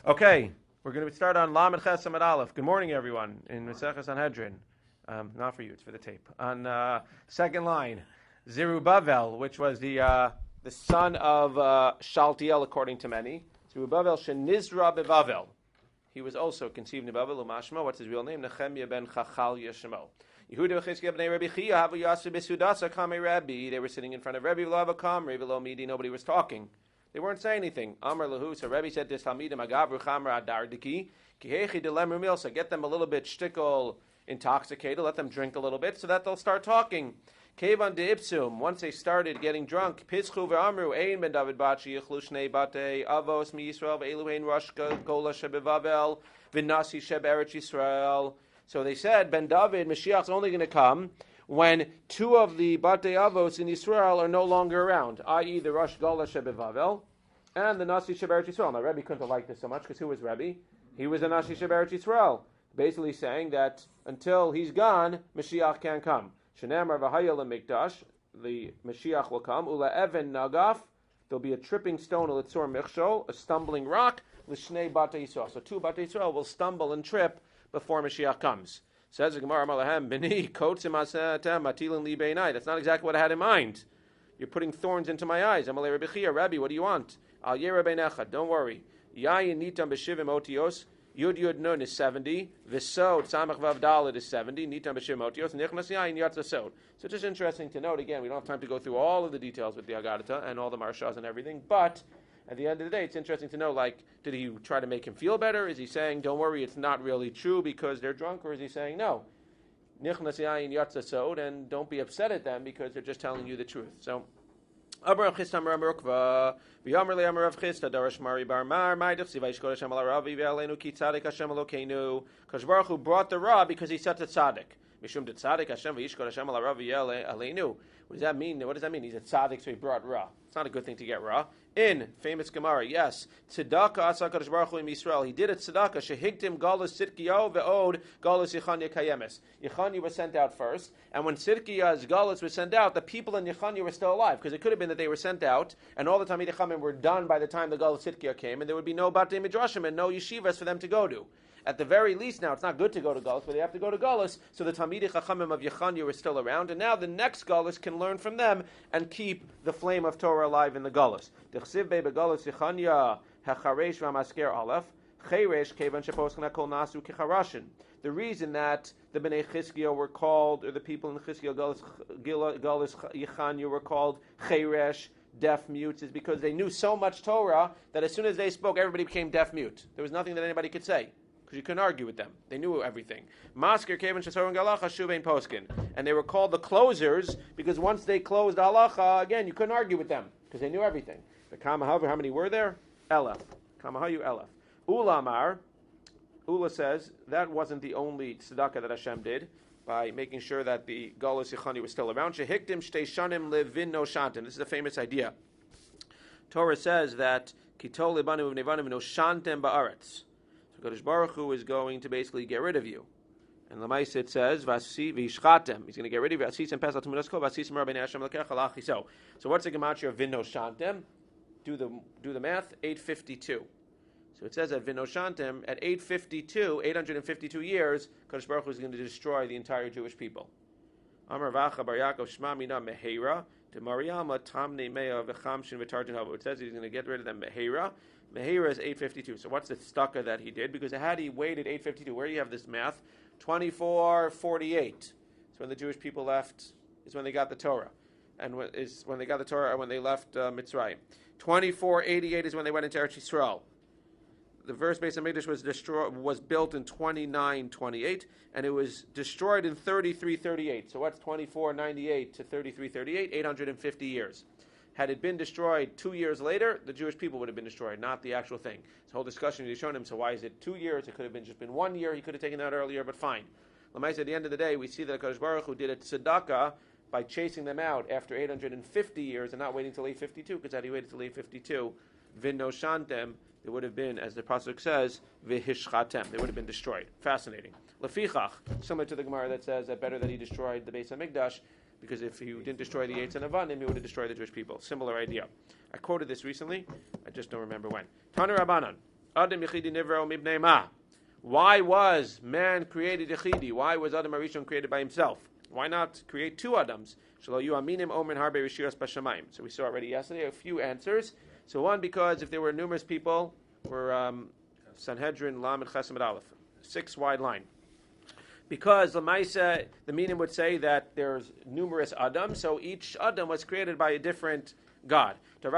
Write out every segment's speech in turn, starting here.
Okay, we're going to start on Lamed Ches Amud Aleph. Good morning, everyone, in Masechah Sanhedrin. Not for you, it's for the tape. On second line, Zerubbabel, which was the son of Shaltiel, according to many. Zerubbabel Shenizra Bebavel. He was also conceived in Babel. Umashma, what's his real name? Nehemiah ben Chachal Yeshemo. Yehuda v'Chizkiah b'nei Rabbi Chia havu yasu b'sudasa kamei Rabbi. They were sitting in front of Rabbi v'lo avakam, Rabbi lo midi. Nobody was talking. They weren't saying anything. Amar lahu. So Rabbi said this Talmidim agavru chamra adardiki kihechi delemru milsa. Get them a little bit shtickle intoxicated. Let them drink a little bit so that they'll start talking. Kevan de ipsum. Once they started getting drunk, pischu ve'amru ein ben David bachi yichlu shnei bate avos mi Yisrael ve'eluhein rosh gola shebevavel v'nasi sheb eretz Yisrael. So they said, Ben David, Mashiach's only going to come when two of the Batei Avos in Israel are no longer around, i.e. the Rosh Gola Shebevavel and the Nasi Sheberetz Yisrael. Now, Rebbe couldn't have liked this so much because who was Rebbe? He was the Nasi Sheberetz Yisrael, basically saying that until he's gone, Mashiach can't come. Shenemar v'haya lemikdash, the Mashiach will come. Ula even nagaf, there'll be a tripping stone, litzor michshol, a stumbling rock, l'shnei Batei Yisrael. So two Batei Yisrael will stumble and trip before Mashiach comes. Says the Gemara, B'ni kotzim asetem matilin li beinai. That's not exactly what I had in mind. You're putting thorns into my eyes. Amalei Rabbi Chia, Rabbi, what do you want? Al yera beinecha. Don't worry. Yayin nitam b'shivim otios. Yud Yud Nun is 70. V'sod Samach Vav Dalet is 70. Nitam b'shivim otios. Nichnas yayin yatza sod. So it's just interesting to note, again, we don't have time to go through all of the details with the Haggadah and all the Marshas and everything, but at the end of the day, it's interesting to know, like, did he try to make him feel better? Is he saying, don't worry, it's not really true because they're drunk? Or is he saying, no, nichnas yayin yatza sod, and don't be upset at them because they're just telling you the truth. So, Abraham Chistam Ramurkva, V'yamr le'amr Rav Chista, Darash Mari Bar Mar, Maidach Sivayish Kol Hashem Al-Ravi, V'aleinu Ki Tzadik Hashem Elokeinu. Kosh Baruch Hu brought the Ra because he's such a tzaddik. Mishum de tzaddik Hashem V'yish Kol Hashem Al-Ravi Aleinu. What does that mean? What does that mean? He's a tzaddik, so he brought Ra. It's not a good thing to get Ra. In famous Gemara, yes, tzedakah asa Kadosh Baruch Hu in Yisrael. He did a tzedakah. Shehigtim galus Sidkiyahu ve'od galus Yechanya kayemes. Yechanya was sent out first, and when Sidkiyahu's galus was sent out, the people in Yechanya were still alive, because it could have been that they were sent out, and all the Talmidei Chachamim were done by the time the galus Sidkiyahu came, and there would be no batei midrashim and no yeshivas for them to go to. At the very least, now it's not good to go to Galus, but they have to go to Galus. So the Talmidei Chachamim of Yechanya were still around, and now the next Galus can learn from them and keep the flame of Torah alive in the Galus. D'chsiv be beGalus Yechanya hecharesh v'amasker aleph cheresh kevan sheposken hakol nasu kecharashin. The reason that the Bnei Chizkiah were called, or the people in the Chizkiah Galus Yechanya were called cheresh, deaf mutes, is because they knew so much Torah that as soon as they spoke, everybody became deaf mute. There was nothing that anybody could say, because you couldn't argue with them. They knew everything. Masker Kevin Shasorin Galacha Shuvein Poskin. And they were called the closers because once they closed halacha, again, you couldn't argue with them because they knew everything. The Kamahavu, how many were there? Elef. Kamahayu Elef. Ulamar, Ula says that wasn't the only tzedakah that Hashem did by making sure that the Galus Yechani was still around. Shehiktim Shtei Shanim Levin No Shantim. This is a famous idea. Torah says that Kitol Lebanim V'Nevanim No Shantem Ba'aretz. Kadosh Baruch Hu is going to basically get rid of you. And Lamais it says, Vasi v'ishchatem. He's going to get rid of you. Asisim pesach tumudasko, vasisim rabbeinu Hashem lekech halachi. So what's the gematria of Vino Shantem? Do the math, 852. So it says that Vino Shantem, at 852 years, Kadosh Baruch Hu is going to destroy the entire Jewish people. Amar vacha bar Yaakov shma mina meheira, to Mariama tamne mea v'chamshin v'tarjin havo. It says he's going to get rid of them meheira. Mehira is 852. So what's the stucca that he did? Because had he waited 852, where do you have this math? 2448. So when the Jewish people left, is when they got the Torah. And is when they got the Torah, or when they left Mitzrayim. 2488 is when they went into Eretz Yisrael. The verse Beis HaMikdash was built in 2928, and it was destroyed in 3338. So what's 2498 to 3338? 850 years. Had it been destroyed 2 years later, the Jewish people would have been destroyed, not the actual thing. This whole discussion you've shown him, so why is it 2 years? It could have been just been 1 year. He could have taken that earlier, but fine. Lamais, at the end of the day, we see that HaKadosh Baruch Hu did a tzedakah by chasing them out after 850 years and not waiting till 852, because had he waited till 852, Vin no shantem, there would have been, as the pasuk says, v'hishchatem. They would have been destroyed. Fascinating. Lefichach, similar to the Gemara that says that better that he destroyed the Beis HaMikdash, because if he didn't destroy the Eitz and Avanim, he would have destroyed the Jewish people. Similar idea. I quoted this recently. I just don't remember when. Tana Rabbanan. Adam Yechidi Nivro Mibnei Ma. Why was man created Yechidi? Why was Adam Arishon created by himself? Why not create two Adams? So we saw already yesterday a few answers. So one, because if there were numerous people, were Sanhedrin, Lam, and Chesed Aleph, 6 wide line. Because the meaning would say that there's numerous Adam, so each Adam was created by a different God. As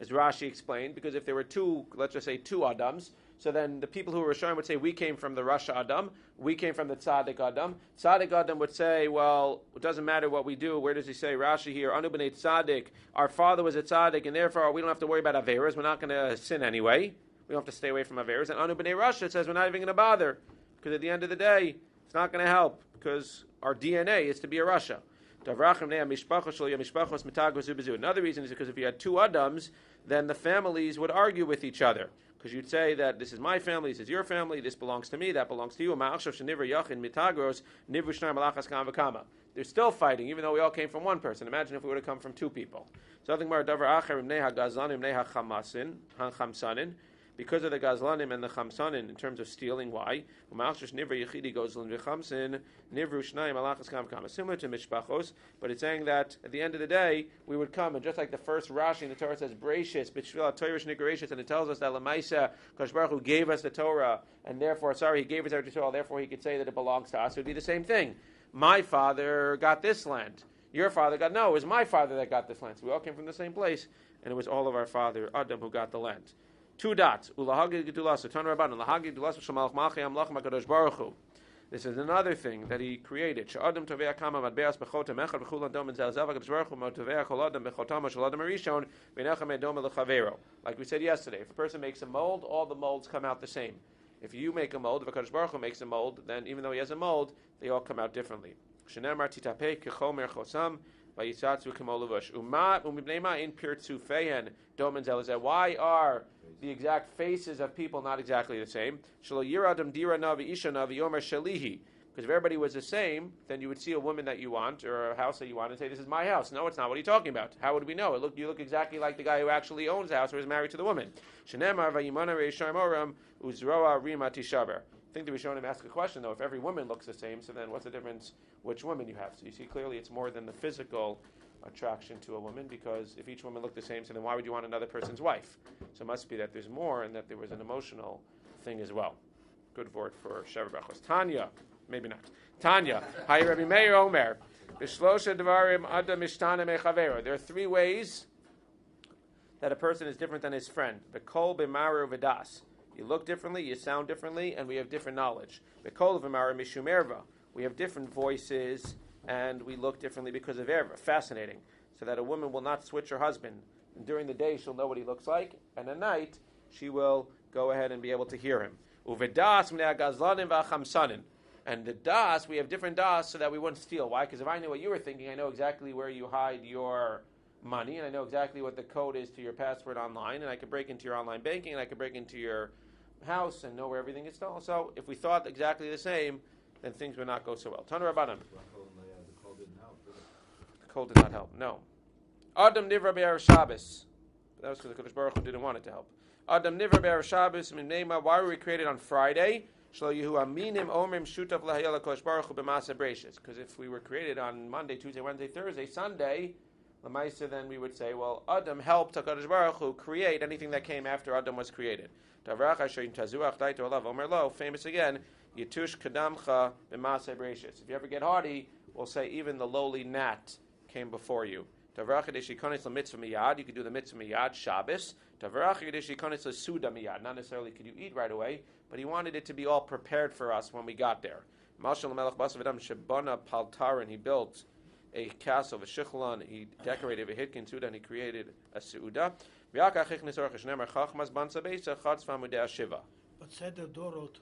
Rashi explained, because if there were two, let's just say two Adams, so then the people who were Rishayim would say, we came from the Rasha Adam, we came from the Tzaddik Adam. Tzaddik Adam would say, well, it doesn't matter what we do. Where does he say? Rashi here, Anu b'nei Tzaddik, our father was a Tzaddik, and therefore we don't have to worry about Averas. We're not going to sin anyway. We don't have to stay away from Averas. And Anu b'nei Rasha, it says we're not even going to bother, because at the end of the day, it's not going to help, because our DNA is to be a Rasha. Another reason is because if you had two Adams, then the families would argue with each other. Because you'd say that this is my family, this is your family, this belongs to me, that belongs to you. They're still fighting, even though we all came from one person. Imagine if we would have come from two people. Because of the Gazlanim and the Chamsanin in terms of stealing. Why? Similar to Mishpachos, but it's saying that at the end of the day, we would come, and just like the first Rashi in the Torah says, Breishis, B'Shvil HaTorah Shnigarishis, and it tells us that Lamaisa, Kadosh Baruch Hu gave us the Torah, and therefore, he gave us our Torah, therefore he could say that it belongs to us. It would be the same thing. My father got this land. Your father got, no, it was my father that got this land. So we all came from the same place, and it was all of our father, Adam, who got the land. 2 dots. This is another thing that he created. Like we said yesterday, if a person makes a mold, all the molds come out the same. If you make a mold, if a Kadosh Baruch Hu makes a mold, then even though he has a mold, they all come out differently. Why are the exact faces of people not exactly the same? Because if everybody was the same, then you would see a woman that you want or a house that you want and say, this is my house. No, it's not. What are you talking about? How would we know? You look exactly like the guy who actually owns the house or is married to the woman. I think the Rishonim ask a question, though. If every woman looks the same, so then what's the difference which woman you have? So you see clearly it's more than the physical attraction to a woman, because if each woman looked the same, so then why would you want another person's wife? So it must be that there's more and that there was an emotional thing as well. Good word for Sheva Brachos. Tanya, maybe not. Tanya, Hi Rabbi Meir Omer, B'shlosha Devarim Adam Mishtana Mechavero. There are 3 ways that a person is different than his friend. B'kol b'maru v'das. You look differently, you sound differently, and we have different knowledge. B'kol v'maru mishum erva. We have different voices, and we look differently because of erva. Fascinating. So that a woman will not switch her husband. And during the day, she'll know what he looks like, and at night, she will go ahead and be able to hear him. Uvedas mnei hagazlanim v'achamsanin. And the das, we have different das so that we wouldn't steal. Why? Because if I know what you were thinking, I know exactly where you hide your money, and I know exactly what the code is to your password online, and I can break into your online banking, and I can break into your house and know where everything is stolen. So if we thought exactly the same, then things would not go so well. Tanu Rabbanan. The code did not help. No. Adam nivra be'er Shabbos. That was because the Kadosh Baruch Hu didn't want it to help. Adam nivra be'er Shabbos. Why were we created on Friday? Because if we were created on Monday, Tuesday, Wednesday, Thursday, Sunday, Lamaisa, then we would say, well, Adam helped HaKadosh Baruch Hu create anything that came after Adam was created. Famous again, Yitush Kadamcha b'Maaseh Bereshis. If you ever get haughty, we'll say even the lowly gnat came before you. You could do the mitzvah miyad, Shabbos. Not necessarily could you eat right away, but he wanted it to be all prepared for us when we got there. He built a castle, a shichlon, he decorated a hitkin suda, and he created a seuda. But Seder Dorot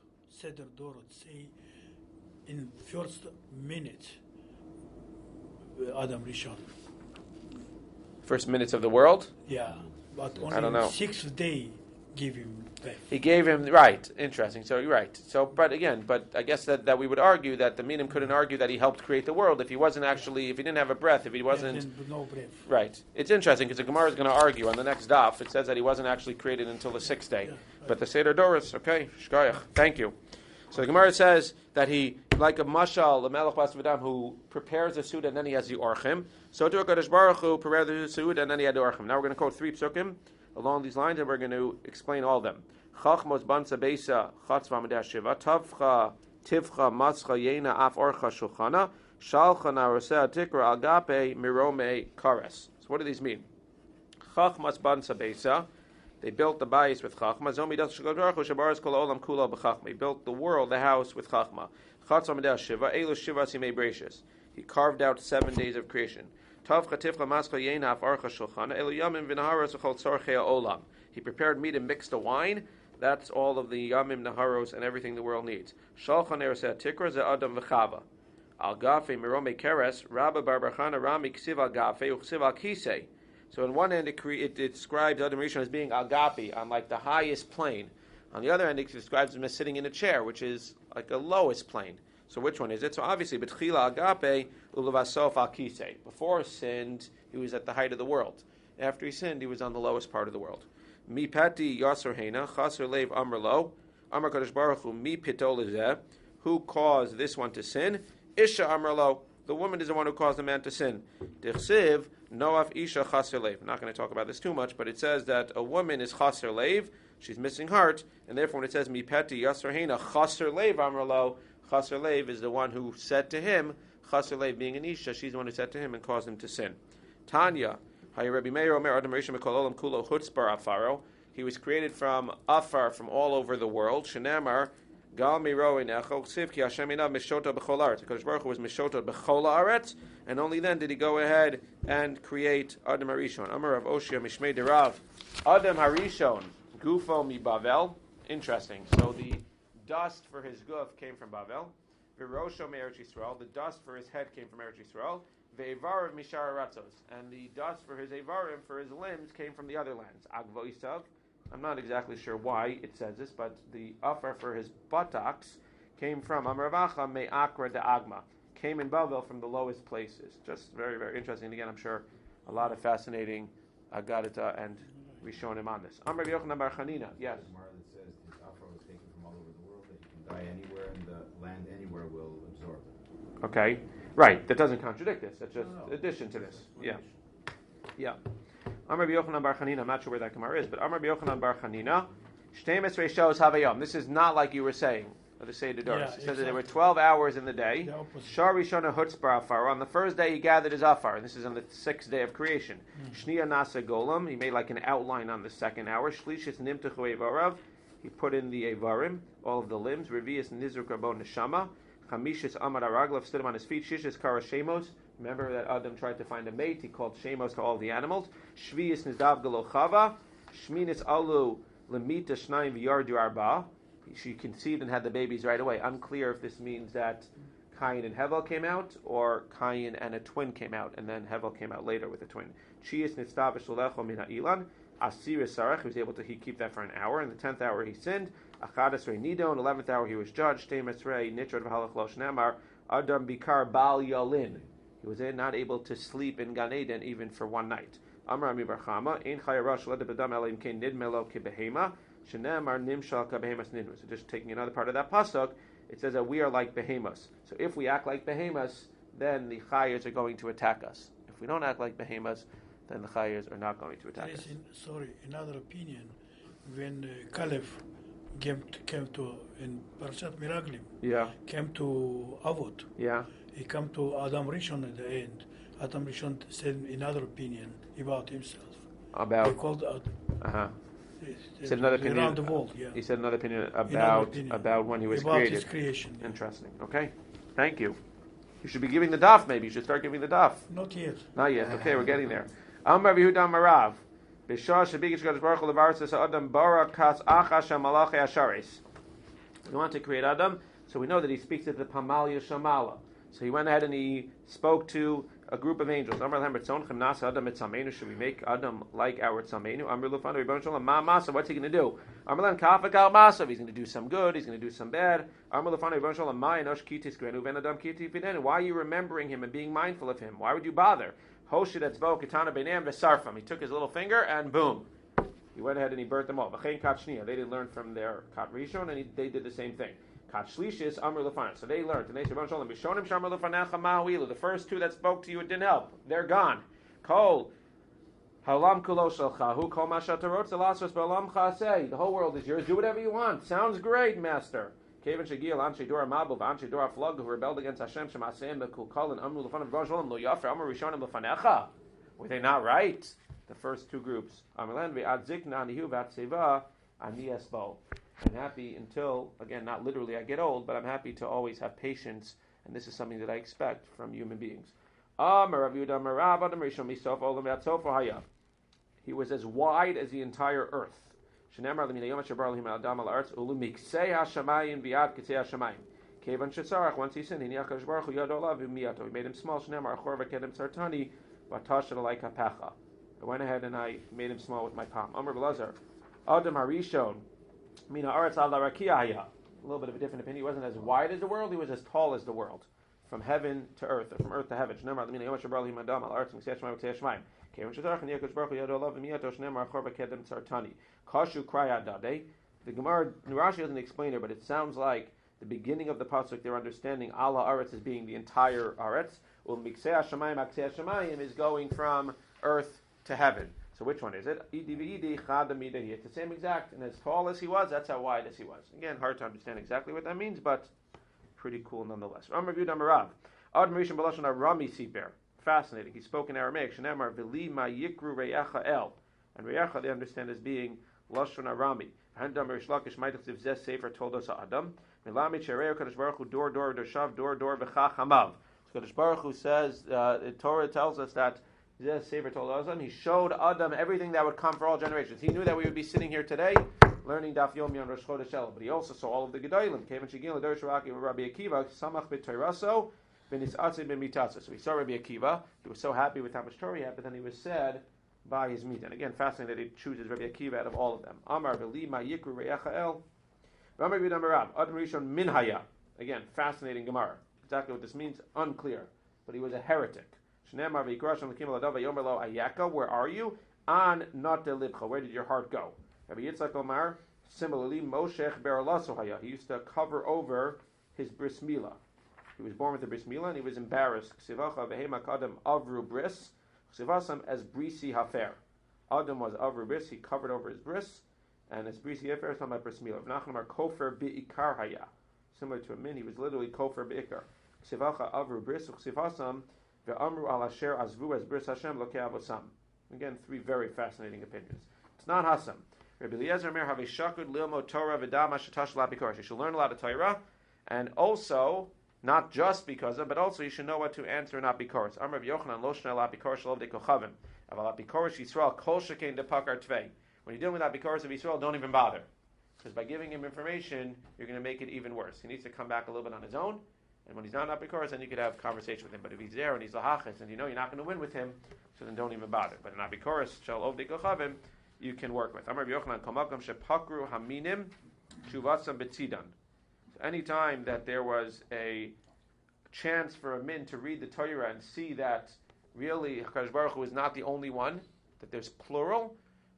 say in first minute Adam Rishon. First minutes of the world? Yeah, but I don't know. only 6th day give him back. He gave him, right, interesting. So you're right. So, but I guess that we would argue that the Minim couldn't argue that he helped create the world if he wasn't actually, if he didn't have a breath, if he wasn't. No breath. Right. It's interesting because the Gemara is going to argue on the next daf. It says that he wasn't actually created until the sixth day. Yeah, right. But the Seder Doris, okay, shkoyach. Thank you. So the Gemara says that he, like a mashal, the Melech Bas V'dam, who prepares the suda and then he has the orchim. So to HaKadosh Baruch Hu prepared the suda and then he had the orchim. Now we're going to quote 3 psukim along these lines and we're going to explain all of them. Chachmos bansa beisa chatzva medah shiva tavcha tivcha matzcha yena af orcha shulchana shalcha naroseh tikra agape mirome kares. So what do these mean? Chachmos bansa beisa. They built the bayis with chachma. Zomi das shagadrachu shabaras kol olam kula b'chachma. He built the world, the house, with chachma. Chatzva medah shiva elu shiva simei breishis. He carved out 7 days of creation. Tavcha tivcha matzcha yena af orcha shulchana elu yamim v'naharos v'chol tzorchei olam. He prepared meat and mixed the wine. That's all of the yamim, naharos, and everything the world needs. Shalchan ereseh tikra ze adam v'chava. Al gafe mirome keres rabba barbachana rami ksiv al gafe uksiv al kisei. So on one end it describes Adam Rishon as being al gafi, on like the highest plane. On the other end it describes him as sitting in a chair, which is like a lowest plane. So which one is it? So obviously betchila al gape ulavasof al kisei. Before he sinned, he was at the height of the world. After he sinned, he was on the lowest part of the world. Mi pati yasser heina chaser leiv amrlo amar kadosh baruch hu mi pitol lezeh. Who caused this one to sin? Isha amrlo. The woman is the one who caused the man to sin. Dichsiv noaf isha chaser leiv. I'm not going to talk about this too much, but it says that a woman is chaser leiv. She's missing heart, and therefore when it says mi pati yasser heina chaser leiv amrlo, chaser leiv is the one who said to him. Chaser leiv being an isha, she's the one who said to him and caused him to sin. Tanya. He was created from afar, from all over the world. Shenamar, Gal Miro Inecho, Sivki Hashem Inav Mishota B'chol Haaretz. Because Baruch Hu was Mishota B'chol Haaretz, and only then did he go ahead and create Adam Harishon. Amar Rav Oshia Mishmei Derav, Adam Harishon, Gufo Mi Bavel. Interesting. So the dust for his guf came from Bavel. Virosho Me'eretz Yisrael. The dust for his head came from Eretz Yisrael. Ve'evarim mishar aratzos, and the dust for his evarim, for his limbs, came from the other lands. Agvo isav. I'm not exactly sure why it says this, but the afar for his buttocks came from Amravacha me'akra de'agma, came in Bavel from the lowest places. Just very, very interesting. Again, I'm sure a lot of fascinating Agadita and Rishonim on this. Amr Yochanan Bar Chanina. Yes. The Gemara that says his afar was taken from all over the world, that you can die anywhere and the land anywhere will absorb it. Okay. Right, that doesn't contradict this. That's just addition to this. Yeah. Yeah. Amar Yochanan Bar Chanina, I'm not sure where that Gemara is, but Amar Yochanan Bar Chanina, Shtemes Reishos Havayom. This is not like you were saying, of the Seder Doris. It says that there were 12 hours in the day. Shar Rishona Hutzbar Afar. On the first day he gathered his Afar, and this is on the 6th day of creation. Shnia Nasa Golam, he made like an outline on the 2nd hour. Shlishis Nimtechu Evarav, he put in the Evarim, all of the limbs. Revius Nizruk Rabon Neshama. Chamishis Amar Araglav stood him on his feet. Shishis Kara Shemos. Remember that Adam tried to find a mate. He called Shemos to all the animals. Shvius Nizdav Galo Chava. Shminis Alu Lemita Shnaim V'Yardu Arba. She conceived and had the babies right away. Unclear if this means that Cain and Hevel came out, or Cain and a twin came out, and then Hevel came out later with a twin. Chias Nizdav Shalecho Mina Ilan. Asir Sarach, he was able to keep that for an hour. In the 10th hour he sinned. Achadas Rei Nido. In the 11th hour he was judged. Temes Rei Nitrod V'Halach Lo Shnamar. Adam Bikar Bal Yalin. He was not able to sleep in Gan Eden even for one night. Amar Ami Bar Chama. Ein Chayarash Led Bedam Elim Kein Nidmelo Kibehema. Shnamar Nimshal Kabehemas Nidmu. So just taking another part of that pasuk, it says that we are like behemoths. So if we act like behemoths, then the Chayers are going to attack us. If we don't act like behemoths, then the Chayers are not going to attack us. Another opinion, when Caleb came to in Parshat Miraglim, came to Avot. He came to Adam Rishon at the end. Adam Rishon said another opinion about himself. He called He said another opinion around the world. He said another opinion about when he was created. His creation. Interesting. Okay, thank you. You should be giving the daf. Maybe you should start giving the daf. Not yet. Not yet. Okay, we're getting there. Amar Yehuda Marav. B'shah shebigish Kadosh Baruch Hu levaris Adam bara kas achash hamalachei asharis. We want to create Adam, so we know that he speaks at the Pamalia Shamala. So he went ahead and he spoke to a group of angels. Should we make Adam like our Tzamenu? What's he going to do? He's going to do some good, he's going to do some bad. Why are you remembering him and being mindful of him? Why would you bother? He took his little finger and boom. He went ahead and he burnt them all. They didn't learn from their kat rishon, and they did the same thing. Kat shlishis amr lefanah. So they learned, and they said, the first two that spoke to you, it didn't help. They're gone. Kol halam kulo shalcha hu kol mashatarot zelasos ba'olam chasei. The whole world is yours. Do whatever you want. Sounds great, master. Kevin shegil anshe dora mabu v'anshe dora flug who rebelled against Hashem shemaseim bekul kol and amru lefanav v'shalom lo yafer amr rishonim lefanecha. Were they not right? The first two groups. I'm happy until, again, not literally I get old, but I'm happy to always have patience, and this is something that I expect from human beings. He was as wide as the entire earth. Once he sinned, he made him small. I went ahead and I made him small with my palm. Amr Belazar, Adam Harishon, Mina Aretz Al Rakiyah. A little bit of a different opinion. He wasn't as wide as the world, he was as tall as the world. From heaven to earth, or from earth to heaven. The Gemara, Rashi doesn't explain it, but it sounds like the beginning of the pasuk, they're understanding Allah Aretz as being the entire Aretz. Is going from earth to heaven. So which one is it? It's the same exact, and as tall as he was, that's how wide as he was. Again, hard to understand exactly what that means, but pretty cool nonetheless. Fascinating. He spoke in Aramaic. And Re'echa they understand as being Lashon Arami. Sefer told us Adam. Kadosh Baruch Hu says, the Torah tells us that Zev Spitz told Adam, he showed Adam everything that would come for all generations. He knew that we would be sitting here today learning Daf Yomi on Rosh Chodesh Elul, but he also saw all of the Gedolim. Kevin Shigil, L'Dor Shiraki, Rabbi Akiva, Samach b'Toiraso, v'Nisatze b'Mitatze. So he saw Rabbi Akiva. He was so happy with how much Torah he had, but then he was sad by his meat. And again, fascinating that he chooses Rabbi Akiva out of all of them. Amar v'li ma yikru re'echa el. Rabbi Yehuda Marav, Adam Rishon minhaya. Again, fascinating Gemara. Exactly what this means, unclear. But he was a heretic. Where are you? An nate libcha. Where did your heart go? Rabbi Yitzchak Omar, similarly, Moshech beralasohaya. He used to cover over his bris milah. He was born with a bris milah and he was embarrassed. Ksivacha v'hema kadam avru bris. Ksivasam as brisi hafer. Adam was avru bris. He covered over his bris, and as brisi hafer is not my bris milah. V'nachon Amar kofer bi'ikar haya. Similar to a min, he was literally kofer bi'ikar. Ksivacha avru bris. Ksivasam ve'amru al asher azvu as bris Hashem lokei avosam. Again, three very fascinating opinions. It's not Hasam. Rabbi Eliezer Mer have shakud lilmo Torah v'dama shatash lapikorish. You should learn a lot of Torah, and also not just because of, but also you should know what to answer and not bikoros. Amar Rabbi Yochanan lo shnei lapikorish lo v'dei kochavim. Aval lapikorish Yisrael kol shekein depakar tvei. When you're dealing with lapikorish of Yisrael, don't even bother, because by giving him information, you're going to make it even worse. He needs to come back a little bit on his own, and when he's not lapikorish, then you could have a conversation with him. But if he's there and he's lahachis, and you know you're not going to win with him, so then don't even bother. But an apikoros shel ovdei kochavim you can work with. Amar Rabbi Yochanan komakam shepakru haminim shuvasam betzidan. So any time that there was a chance for a min to read the Torah and see that really HaKadosh Baruch Hu is not the only one, that there's plural,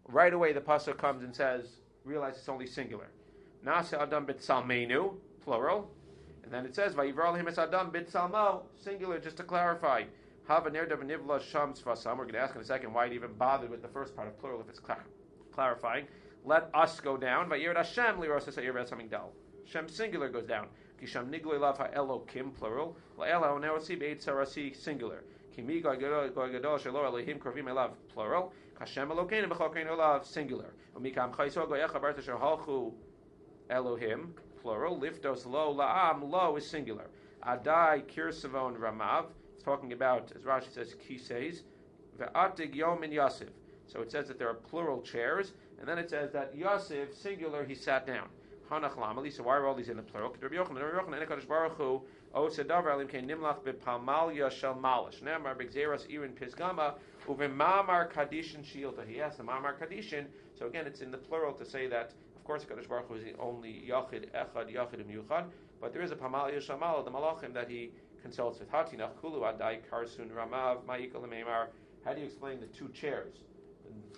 right away the pasuk comes and says, realize it's only singular. Nase adam b'tzalmenu, plural, and then it says vayivra Elohim es adam b'tzalmo, singular, just to clarify. We're going to ask in a second why it even bothered with the first part of plural if it's clarifying. Let us go down. Shem singular goes down. Elokim plural. Singular. Plural. Singular. Elohim plural. Liftos lo la'am lo is singular. Adai kirsavon ramav. Talking about, as Rashi says, kiseis, ve'atig yomin Yosef. So it says that there are plural chairs, and then it says that Yosef, singular, he sat down. Hanach lamali. So why are all these in the plural? Rabbi Yochanan, Kadosh Baruch Hu Osa davar alim kein nimlach bepalmalya shel malish. Nemar b'gzeras irin pisgama uvemamar kadishin shilta. He asked the mamar kadishin. So again, it's in the plural to say that, of course, Hakadosh Baruch Hu is the only yachid, echad, yachid, yuchad. But there is a pamalya shel malach, the malachim that he consults with. Hatinach kulu adai karsun ramav ma'ikal meimar. How do you explain the two chairs?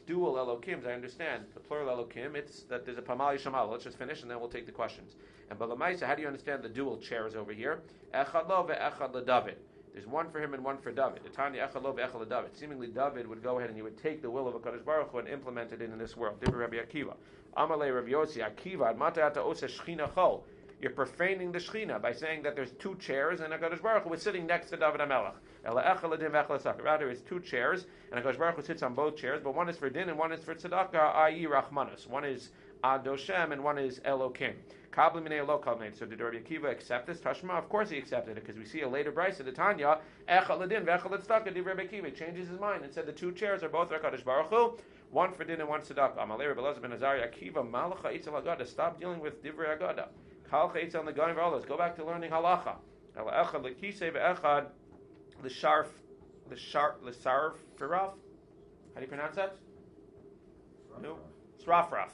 Dual Elokims, I understand. The plural Elokim, it's that there's a Pamal Yishamal. Let's just finish and then we'll take the questions. And Balamaisa, how do you understand the dual chairs over here? Echad lo ve'echad leDavid. There's one for him and one for David. The Tanya Echad lo ve'echad leDavid. Seemingly David would go ahead and he would take the will of HaKadosh Baruch Hu and implement it in this world. Dibur Rabbi Akiva. Amalei Rabbi Yossi, Akiva, Admata ata osa shchina chol. You're profaning the Shechina by saying that there's two chairs and HaKadosh Baruch Hu is sitting next to David HaMelech. Rather, it's two chairs, and HaKadosh Baruch Hu sits on both chairs, but one is for din and one is for tzedakah, i.e. Rachmanus. One is Adoshem and one is Elokim. Kabli minei lo kalmei. So did Rabbi Akiva accept this? Tashma, of course he accepted it, because we see a later brayso in the Tanya, Echad l'din ve'echad l'tzedakah, did Rabbi Akiva. He changes his mind and said the two chairs are both HaKadosh Baruch Hu, one for din and one tzedakah. Amalei Rabbi Elazar ben Azariah, Akiva, malacha itzel agada. Stop dealing with divrei agada. Go back to learning halacha. How do you pronounce that? No. Srafraf.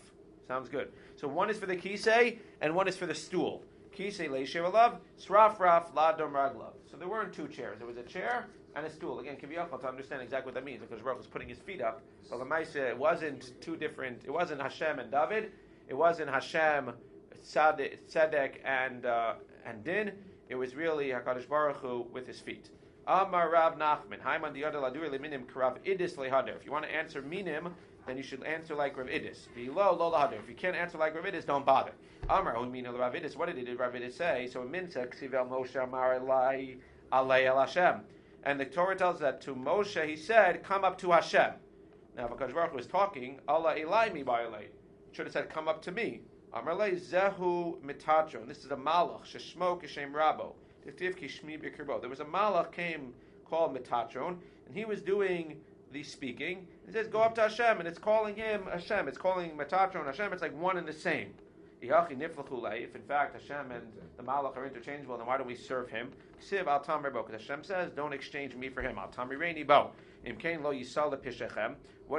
Sounds good. So one is for the kisei and one is for the stool. Kisei leishev alav, srafraf ladom raglav. So there weren't two chairs. There was a chair and a stool. Again, kiviyachal, to understand exactly what that means, because Baruch was putting his feet up. But the Maisa, it wasn't two different. It wasn't Hashem and David. It wasn't Hashem, Tzedek and Din. It was really HaKadosh Baruch Hu with his feet. Amar Rav Nachman, Haiman diyada ladur leminim karav idis lehader. If you want to answer minim, then you should answer like Rav Idis. Below lo lahader. If you can't answer like Rav Idis, don't bother. Amar hu mina Rav Idis. What did Rav Idis say? So in Minsa ksivel Moshe amar alei el Hashem, and the Torah tells that to Moshe he said, "Come up to Hashem." Now HaKadosh Baruch Hu was talking, Allah elai mi ba'alei. Should have said, "Come up to me." Amarle zehu mitatron. This is a malach sheshmo kishem rabo. There was a malach came called Metatron, and he was doing the speaking. It says, "Go up to Hashem," and it's calling him Hashem. It's calling Metatron Hashem. It's like one and the same. If in fact Hashem and the malach are interchangeable, then why don't we serve him? Because Hashem says, "Don't exchange me for him." What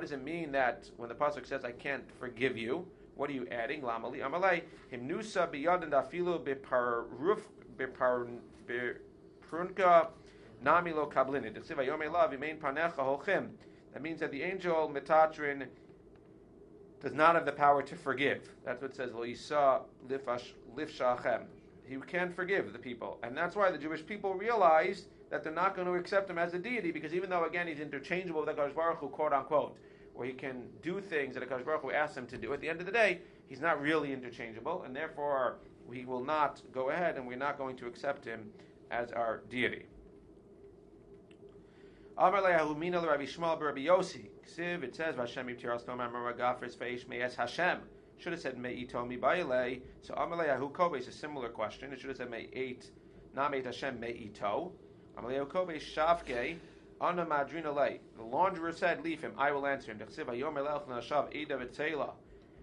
does it mean that when the pasuk says, "I can't forgive you"? What are you adding? Lamali amalei himnusa biyad and afilu beprunka nami lo kablinit. That means that the angel Metatron does not have the power to forgive. That's what it says. Lo yisa lifshachem. He can't forgive the people, and that's why the Jewish people realized that they're not going to accept him as a deity, because even though again he's interchangeable with HaKadosh Baruch Hu, quote unquote, where he can do things that HaKadosh Baruch Hu asks him to do, at the end of the day, he's not really interchangeable, and therefore we will not go ahead and we're not going to accept him as our deity. Amar le'ahumina le'Rabbi Shmuel b'Rabbi Yossi. Ksiv, it says, "Vashem yiptiras nomar maragafres feish me'es Hashem." Should have said me'ito mi ba'ilei. So Amar le'ahu kobe is a similar question. It should have said me'et, not me'et Hashem me'ito. Amar le'ahu kobe shavke. Ana madrina lei. The launderer said, "Leave him. I will answer him."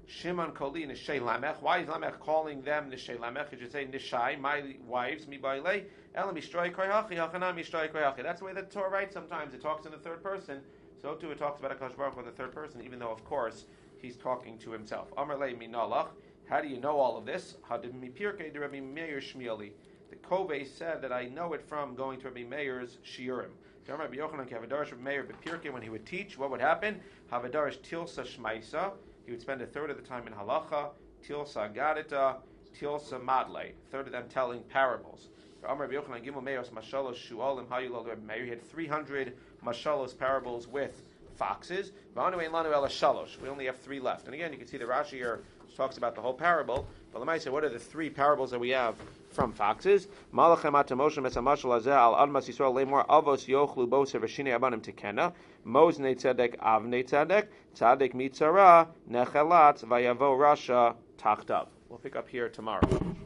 Shimon koli nishei lamech. Why is Lamech calling them nishei lamech? It should say nishai, my wives, mi bailei. Elam mishtoi koyhachi, hachanam mishtoi koyhachi. That's the way the Torah writes sometimes. It talks in the third person. So too it talks about HaKadosh Baruch Hu in the third person, even though, of course, he's talking to himself. Amar lei minalach. How do you know all of this? Hadim mipirkei de Rabbi Meir Shmieli. The Kove said that I know it from going to Rabbi Meir's shiurim. Rabbi Yochanan Havadarish Rabbi Meir Bepirke, when he would teach, what would happen? Havadarish Tilsa Shmaisa. He would spend a third of the time in halacha, Tilsa Gadita, Tilsa Madle. A third of them telling parables. Rabbi Yochanan Gimel Meos Mashalos Shualim Hayulal Rabbi Meir. He had 300 Mashalos parables with foxes. We only have 3 left. And again, you can see the Rashi here talks about the whole parable. But let me say, what are the 3 parables that we have from foxes? Malachem atamoshem esamashal azeh al admas yisrael lemor avos yochlu boser v'shinei abanim tekena moznei tzedek avnei tzedek tzedek mitzara nechelat vayavo rasha tachtav. We'll pick up here tomorrow.